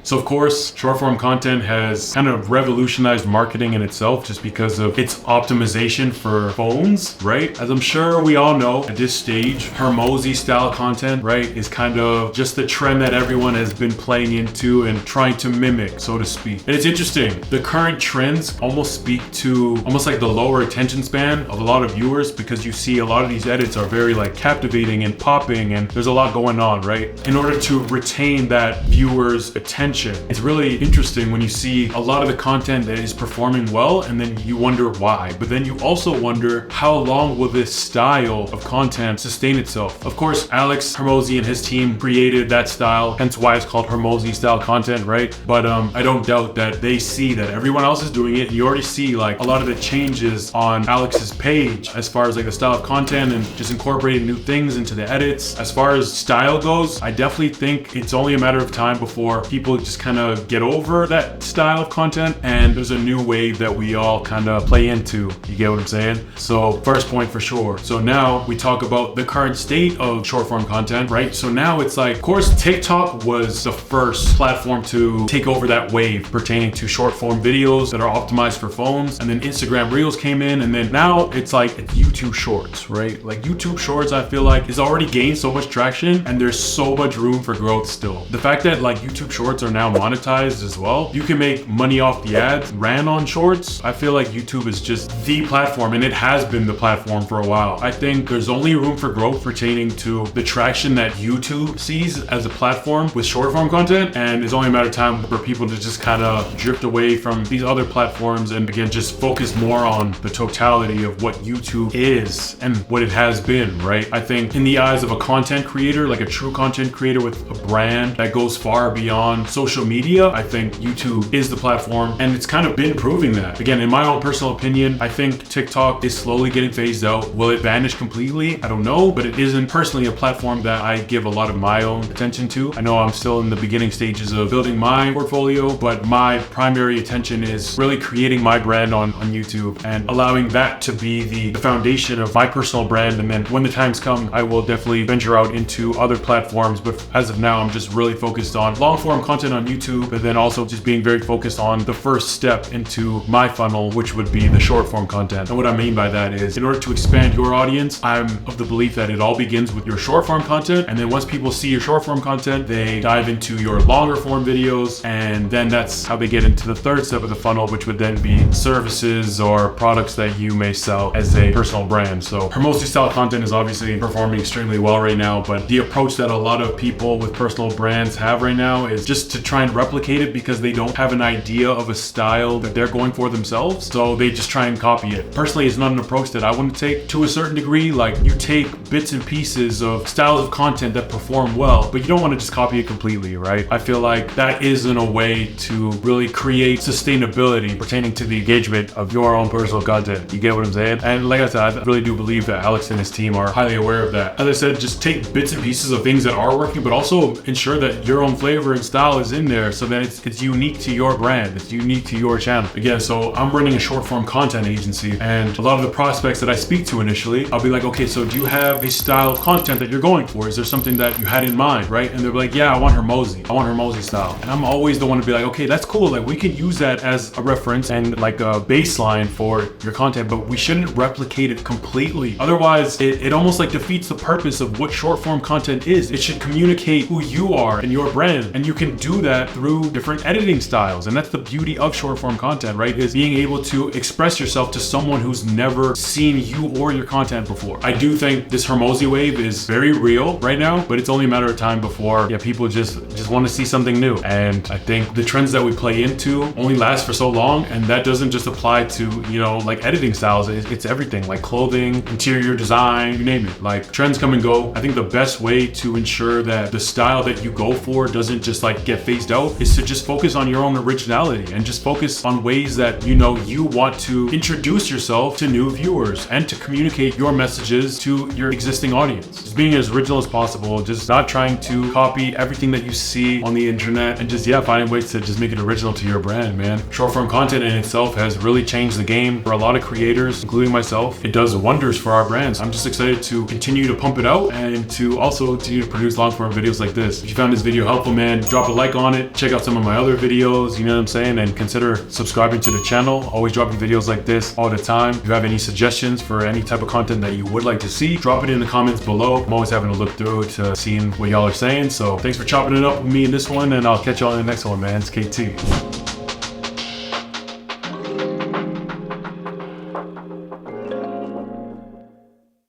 So of course, short form content has kind of revolutionized marketing in itself just because of its optimization for phones, right? As I'm sure we all know at this stage, Hermosi style content, right, is kind of just the trend that everyone has been playing into and trying to mimic, so to speak. And it's interesting, the current trends almost speak to almost like the lower attention span of a lot of viewers, because you see a lot of these edits are very like captivating and popping and there's a lot going on, right? In order to retain that viewer's attention, it's really interesting when you see a lot of the content that is performing well and then you wonder why. But then you also wonder, how long will this style of content sustain itself? Of course, Alex Hermosi and his team created that style, hence why it's called Hermosi style content, right? But I don't doubt that they see that everyone else is doing it. You already see like a lot of the changes on Alex's page as far as like the style of content and just incorporating new things into the edits. As far as style goes, I definitely think it's only a matter of time before people just kind of get over that style of content and there's a new wave that we all kind of play into. You get what I'm saying? So first point for sure. So now we talk about the current state of short form content, right? So now it's like, of course, TikTok was the first platform to take over that wave pertaining to short form videos that are optimized for phones. And then Instagram Reels came in, and then now it's like it's YouTube Shorts, right? Like YouTube Shorts, I feel like has already gained so much traction and there's so much room for growth still. The fact that like YouTube Shorts are now monetized as well, you can make money off the ads ran on Shorts. I feel like YouTube is just the platform, and it has been the platform for a while. I think there's only room for growth pertaining to the traction that YouTube sees as a platform with short form content, and it's only a matter of time for people to just kind of drift away from these other platforms and again just focus more on the totality of what YouTube is and what it has been, right? I think in the eyes of a content creator, like a true content creator with a brand that goes far beyond social media, I think YouTube is the platform, and it's kind of been proving that. Again, in my own personal opinion, I think TikTok is slowly getting phased out. Will it vanish completely? I don't know, but it isn't personally a platform that I give a lot of my own attention to. I know I'm still in the beginning stages of building my portfolio, but my primary attention is really creating my brand on YouTube and allowing that to be the foundation of my personal brand. And then when the times come, I will definitely venture out into other platforms. But as of now, I'm just really focused on long form content on YouTube, but then also just being very focused on the first step into my funnel, which would be the short form content. And what I mean by that is, in order to expand your audience, I'm of the belief that it all begins with your short form content. And then once people see your short form content, they dive into your longer form videos. And then that's how they get into the third step of the funnel, which would then be services or products that you may sell as a personal brand. So Hermosi style content is obviously performing extremely well right now, but the approach that a lot of people with personal brands have right now is just to try and replicate it because they don't have an idea of a style that they're going for themselves. So they just try and copy it. Personally, it's not an approach that I want to take to a certain degree. Like, you take bits and pieces of styles of content that perform well, but you don't want to just copy it completely, right? I feel like that isn't a way to really create sustainability pertaining to the engagement of your own personal content. You get what I'm saying? And like I said, I really do believe that Alex and his team are highly aware of that. As I said, just take bits and pieces of things that are working, but also ensure that your own flavor and style is in there so that it's unique to your brand. It's unique to your channel. Again, so I'm running a short form content agency, and a lot of the prospects that I speak to initially, I'll be like, okay, so do you have a style of content that you're going for? Is there something that you had in mind, right? And they're like, yeah, I want Hermosi. I want Hermosi style. And I'm always the one to be like, okay, that's cool. Like, we can use that as a reference and like a baseline for your content, but we shouldn't replicate it completely. Otherwise, it almost like defeats the purpose of what short form content is. It should communicate who you are and your brand. And you can do that through different editing styles. And that's the beauty of short form content, right? Is being able to express yourself to someone who's never seen you or your content before. I do think this Hermosi wave is very real right now, but it's only a matter of time before people just want to see something new. And I think the trends that we play into only last for so long, and that doesn't just apply to, you know, like editing styles. It's everything, like clothing, interior design, you name it. Like, trends come and go. I think the best way to ensure that the style that you go for doesn't just like get phased out is to just focus on your own originality and just focus on ways that, you know, you want to introduce yourself to new viewers and to communicate your messages to your existing audience. Just being as original as possible, just not trying to copy everything that you see on the internet, and just finding ways to just make it original to your brand, man. Short form content in itself has really changed the game for a lot of creators, including myself. It does wonders for our brands. I'm just excited to continue to pump it out and to also continue to produce long form videos like this. If you found this video helpful, man, drop a like on it, check out some of my other videos, you know what I'm saying? And consider subscribing to the channel. Always dropping videos like this all the time. If you have any suggestions for any type of content that you would like to see, drop it in the comments below. I'm always having to look through to seeing what y'all are saying. So thanks for chopping it up with me in this one, and I'll catch y'all in the next one, man. It's KT.